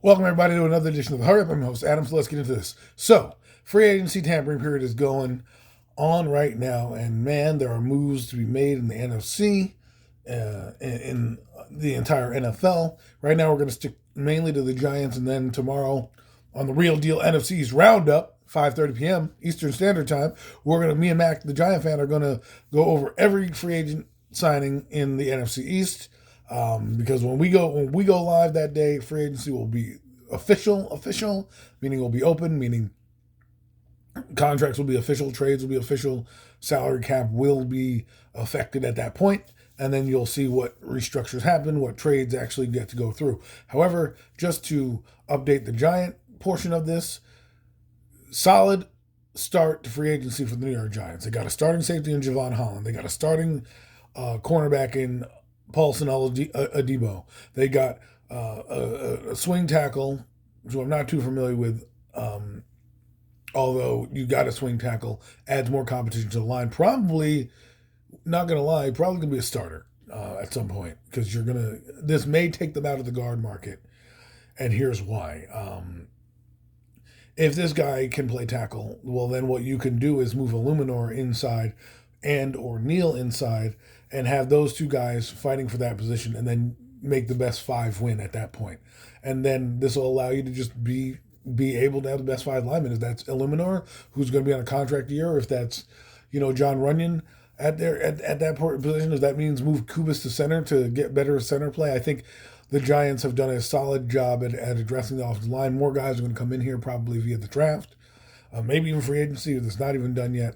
Welcome, everybody, to another edition of the Hurry Up. I'm your host, Adam, so let's get into this. So, free agency tampering period is going on right now, and man, there are moves to be made in the NFC, in the entire NFL. Right now, we're going to stick mainly to the Giants, and then tomorrow on the Real Deal NFC's Roundup, 5:30 p.m. Eastern Standard Time, me and Mac, the Giant fan, are going to go over every free agent signing in the NFC East. Because when we go live that day, free agency will be official, meaning it will be open, meaning contracts will be official, trades will be official, salary cap will be affected at that point, and then you'll see what restructures happen, what trades actually get to go through. However, just to update the Giant portion of this, solid start to free agency for the New York Giants. They got a starting safety in Javon Holland. They got a starting cornerback in Paulson Adebo. They got a swing tackle, who I'm not too familiar with, although you got a swing tackle, adds more competition to the line. Probably, not going to lie, probably going to be a starter at some point, because this may take them out of the guard market, and here's why. If this guy can play tackle, well, then what you can do is move Illuminor inside and or Neal inside and have those two guys fighting for that position, and then make the best five win at that point. And then this will allow you to just be able to have the best five linemen. If that's Illuminor, who's going to be on a contract year, if that's John Runyon at that position, if that means move Kubas to center to get better center play, I think the Giants have done a solid job at addressing the offensive line. More guys are going to come in here probably via the draft. Maybe even free agency if it's not even done yet.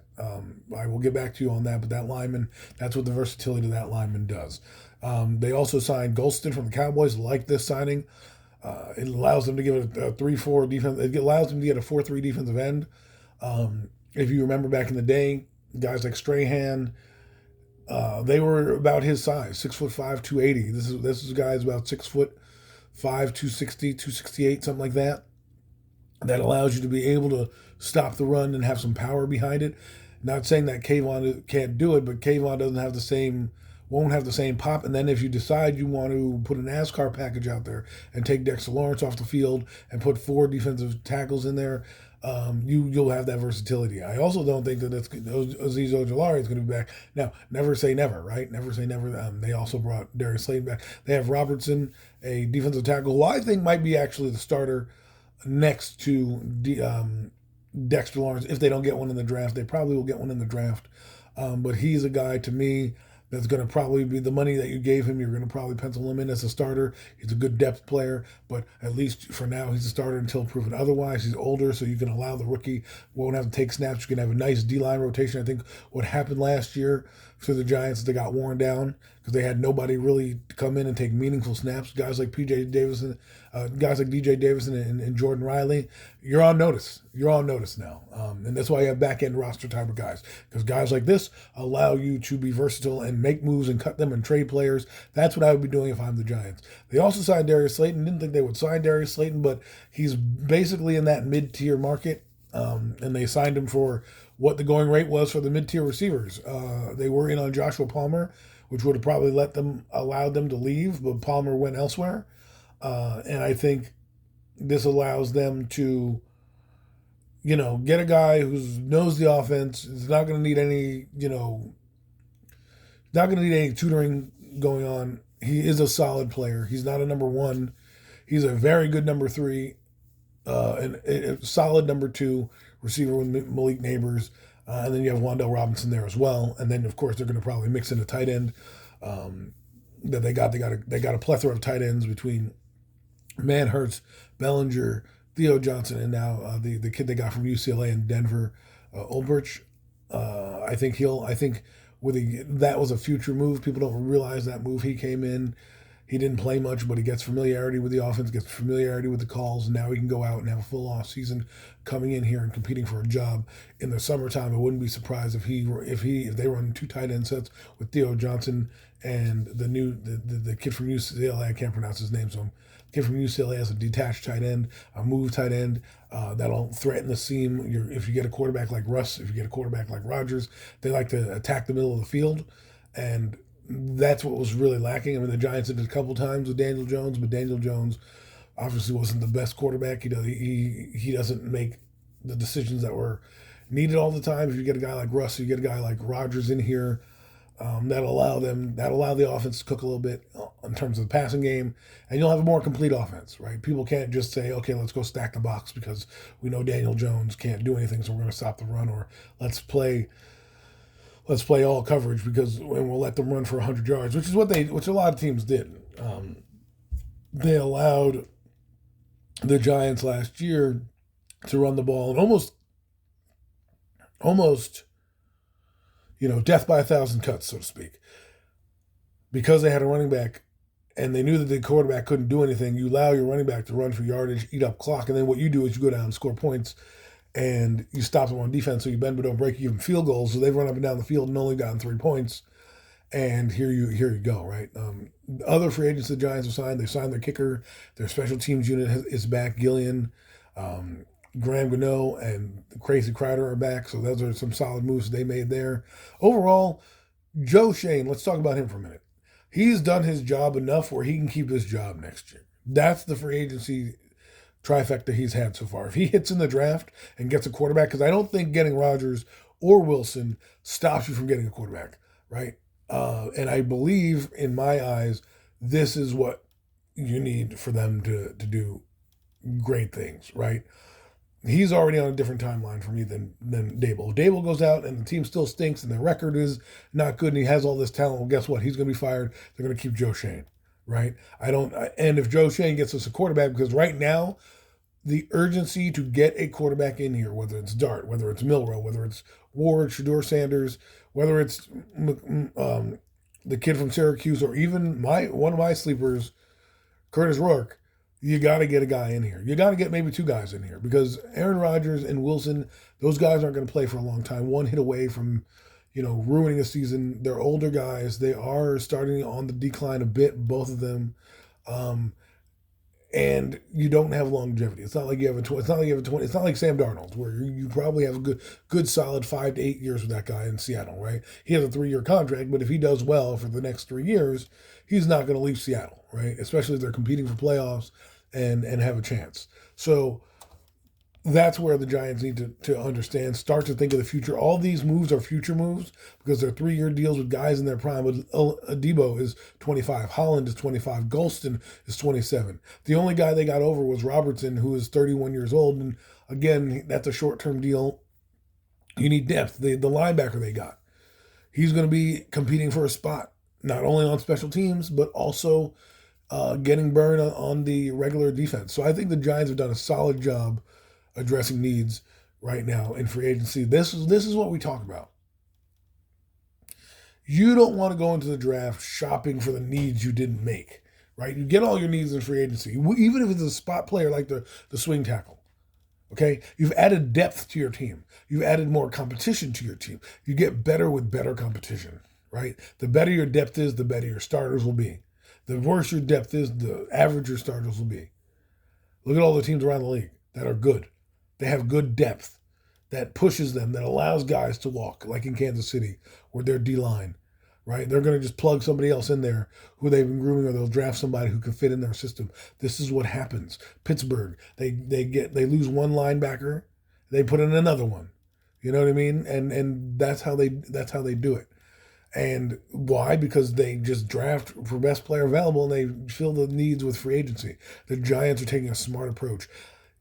I will get back to you on that, but that lineman, that's what the versatility of that lineman does. They also signed Golston from the Cowboys. Like this signing, it allows them to give it a 3-4 defense. It allows them to get a 4-3 defensive end. If you remember back in the day, guys like Strahan, they were about his size, 6'5", 280. This is a guy's about 6'5", 260, 268, something like that. That allows you to be able to stop the run and have some power behind it. Not saying that Kayvon can't do it, but Kayvon won't have the same pop. And then if you decide you want to put a NASCAR package out there and take Dexter Lawrence off the field and put 4 defensive tackles in there, you'll have that versatility. I also don't think that Azeez Ojulari is going to be back. Now, never say never, right? Never say never. They also brought Darius Slayton back. They have Robertson, a defensive tackle, who I think might be actually the starter next to Dexter Lawrence. If they don't get one in the draft, they probably will get one in the draft. But he's a guy, to me, that's going to probably be the money that you gave him. You're going to probably pencil him in as a starter. He's a good depth player, but at least for now, he's a starter until proven otherwise. He's older, so you can allow the rookie, won't have to take snaps. You can have a nice D-line rotation. I think what happened last year for the Giants, they got worn down because they had nobody really come in and take meaningful snaps. Guys like DJ Davison, guys like DJ Davison and Jordan Riley, you're on notice. You're on notice now. And that's why you have back-end roster type of guys, because guys like this allow you to be versatile and make moves and cut them and trade players. That's what I would be doing if I'm the Giants. They also signed Darius Slayton. Didn't think they would sign Darius Slayton, but he's basically in that mid-tier market. And they signed him for what the going rate was for the mid-tier receivers. They were in on Joshua Palmer, which would have probably allowed them to leave, but Palmer went elsewhere. And I think this allows them to, get a guy who knows the offense, is not going to need any, not going to need any tutoring going on. He is a solid player. He's not a number one. He's a very good number 3, and a solid number 2 receiver with Malik Neighbors. And then you have Wan'Dale Robinson there as well. And then, of course, they're going to probably mix in a tight end that they got. They got a plethora of tight ends between Manhurts, Bellinger, Theo Johnson, and now the kid they got from UCLA in Denver, Ulbrich. I think that was a future move. People don't realize that move. He came in. He didn't play much, but he gets familiarity with the offense, gets familiarity with the calls, and now he can go out and have a full off season coming in here and competing for a job in the summertime. I wouldn't be surprised if they run 2 tight end sets with Theo Johnson and the kid from UCLA. I can't pronounce his name, so kid from UCLA has a detached tight end, a move tight end that'll threaten the seam. If you get a quarterback like Russ, if you get a quarterback like Rodgers, they like to attack the middle of the field, and that's what was really lacking. I mean, the Giants did it a couple times with Daniel Jones, but Daniel Jones obviously wasn't the best quarterback. He doesn't make the decisions that were needed all the time. If you get a guy like Russ, you get a guy like Rodgers in here, that allow the offense to cook a little bit in terms of the passing game, and you'll have a more complete offense, right? People can't just say, okay, let's go stack the box because we know Daniel Jones can't do anything, so we're going to stop the run, or let's play all coverage because and we'll let them run for 100 yards, which a lot of teams did. They allowed the Giants last year to run the ball and almost, death by 1,000 cuts, so to speak, because they had a running back and they knew that the quarterback couldn't do anything. You allow your running back to run for yardage, eat up clock, and then what you do is you go down and score points, and you stop them on defense. So you bend but don't break. You give them field goals, so they've run up and down the field and only gotten 3 points. And here you go, right? Other free agents the Giants have signed. They signed their kicker. Their special teams unit is back. Gillian, Graham Gano, and Crazy Crowder are back. So those are some solid moves they made there. Overall, Joe Schoen, let's talk about him for a minute. He's done his job enough where he can keep his job next year. That's the free agency trifecta he's had so far. If he hits in the draft and gets a quarterback, because I don't think getting Rodgers or Wilson stops you from getting a quarterback, right? And I believe, in my eyes, this is what you need for them to do great things, right? He's already on a different timeline for me than Dable. If Dable goes out and the team still stinks and their record is not good and he has all this talent, well, guess what? He's going to be fired. They're going to keep Joe Schoen, right? And if Joe Schoen gets us a quarterback, because right now, the urgency to get a quarterback in here, whether it's Dart, whether it's Milrow, whether it's Ward, Shedeur Sanders, whether it's the kid from Syracuse, or even one of my sleepers, Curtis Rourke, you got to get a guy in here. You got to get maybe 2 guys in here because Aaron Rodgers and Wilson, those guys aren't going to play for a long time. One hit away from, ruining a season. They're older guys. They are starting on the decline a bit, both of them. And you don't have longevity. It's not like you have a 20. It's not like you have a 20. It's not like Sam Darnold, where you probably have a good solid 5 to 8 years with that guy in Seattle, right? He has a 3-year contract, but if he does well for the next 3 years, he's not going to leave Seattle, right? Especially if they're competing for playoffs and have a chance. So that's where the Giants need to understand, start to think of the future. All these moves are future moves because they're 3-year deals with guys in their prime. But Adebo is 25. Holland is 25. Golston is 27. The only guy they got over was Robertson, who is 31 years old. And again, that's a short-term deal. You need depth. The linebacker they got, he's going to be competing for a spot, not only on special teams, but also getting burned on the regular defense. So I think the Giants have done a solid job addressing needs right now in free agency. This is what we talk about. You don't want to go into the draft shopping for the needs you didn't make, right? You get all your needs in free agency, even if it's a spot player like the swing tackle. Okay, you've added depth to your team. You've added more competition to your team. You get better with better competition, right? The better your depth is, the better your starters will be. The worse your depth is, the average your starters will be. Look at all the teams around the league that are good. They have good depth that pushes them, that allows guys to walk, like in Kansas City, where they're D-line, right? They're going to just plug somebody else in there who they've been grooming, or they'll draft somebody who can fit in their system. This is what happens. Pittsburgh, they lose one linebacker, they put in another one. You know what I mean? And that's how they do it. And why? Because they just draft for best player available and they fill the needs with free agency. The Giants are taking a smart approach.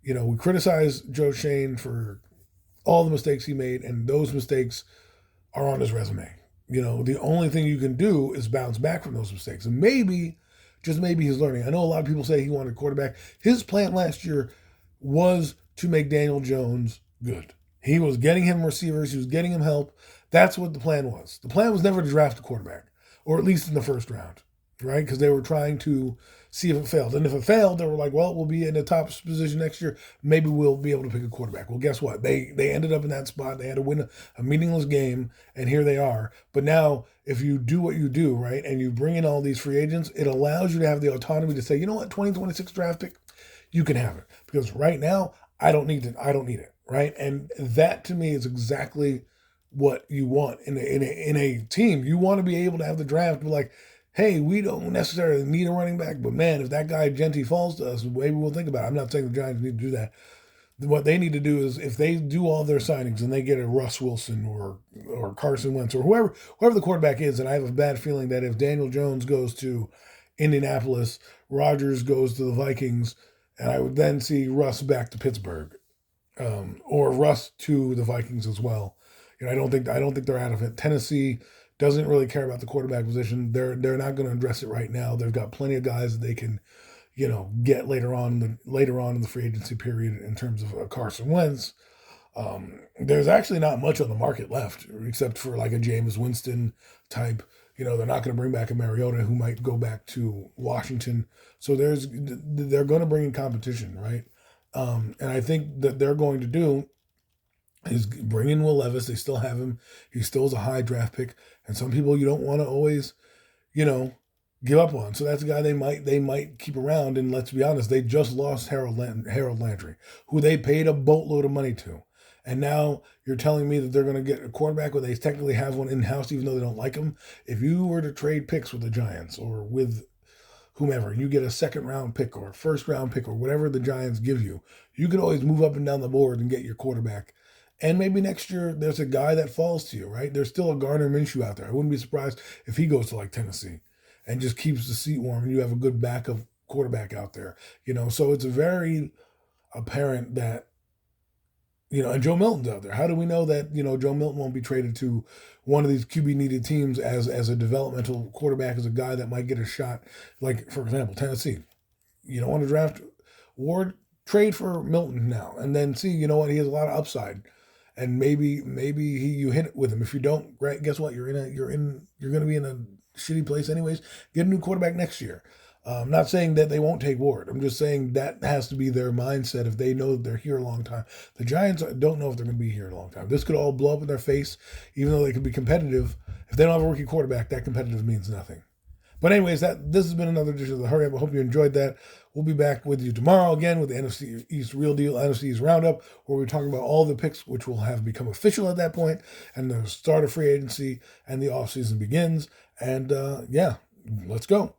We criticize Joe Schoen for all the mistakes he made, and those mistakes are on his resume. The only thing you can do is bounce back from those mistakes. And maybe, just maybe, he's learning. I know a lot of people say he wanted a quarterback. His plan last year was to make Daniel Jones good. He was getting him receivers. He was getting him help. That's what the plan was. The plan was never to draft a quarterback, or at least in the first round, right? Because they were trying to see if it failed. And if it failed, they were like, well, we'll be in the top position next year. Maybe we'll be able to pick a quarterback. Well, guess what? They ended up in that spot. They had to win a meaningless game, and here they are. But now, if you do what you do, right, and you bring in all these free agents, it allows you to have the autonomy to say, you know what, 2026 draft pick, you can have it. Because right now, I don't need it, right? And that, to me, is exactly what you want in a team. You want to be able to have the draft, but like, hey, we don't necessarily need a running back, but man, if that guy Gentry falls to us, maybe we'll think about it. I'm not saying the Giants need to do that. What they need to do is if they do all their signings and they get a Russ Wilson or Carson Wentz or whoever the quarterback is, and I have a bad feeling that if Daniel Jones goes to Indianapolis, Rodgers goes to the Vikings, and I would then see Russ back to Pittsburgh, or Russ to the Vikings as well. I don't think they're out of it. Tennessee doesn't really care about the quarterback position. They're not going to address it right now. They've got plenty of guys that they can get later on in the free agency period in terms of Carson Wentz. There's actually not much on the market left except for like a Jameis Winston type. They're not going to bring back a Mariota who might go back to Washington. So they're going to bring in competition, right? And I think that they're going to do is bring in Will Levis. They still have him. He still is a high draft pick, and some people you don't want to always, you know, give up on. So that's a guy they might keep around. And let's be honest, they just lost Harold Landry, who they paid a boatload of money to. And now you're telling me that they're going to get a quarterback where they technically have one in house, even though they don't like him. If you were to trade picks with the Giants or with whomever, you get a second round pick or a first round pick or whatever the Giants give you, you could always move up and down the board and get your quarterback. And maybe next year there's a guy that falls to you, right? There's still a Gardner Minshew out there. I wouldn't be surprised if he goes to like Tennessee and just keeps the seat warm and you have a good backup quarterback out there. So it's very apparent that, and Joe Milton's out there. How do we know that, Joe Milton won't be traded to one of these QB needed teams as a developmental quarterback, as a guy that might get a shot? Like, for example, Tennessee. You don't want to draft Ward, trade for Milton now, and then see, he has a lot of upside. And maybe you hit it with him. If you don't, right, guess what? You're going to be in a shitty place anyways. Get a new quarterback next year. I'm not saying that they won't take Ward. I'm just saying that has to be their mindset if they know that they're here a long time. The Giants don't know if they're going to be here a long time. This could all blow up in their face, even though they could be competitive. If they don't have a rookie quarterback, that competitive means nothing. But anyways, this has been another edition of the Hurry Up. I hope you enjoyed that. We'll be back with you tomorrow again with the NFC East Real Deal, NFC East Roundup, where we're talking about all the picks which will have become official at that point, and the start of free agency and the offseason begins. And let's go.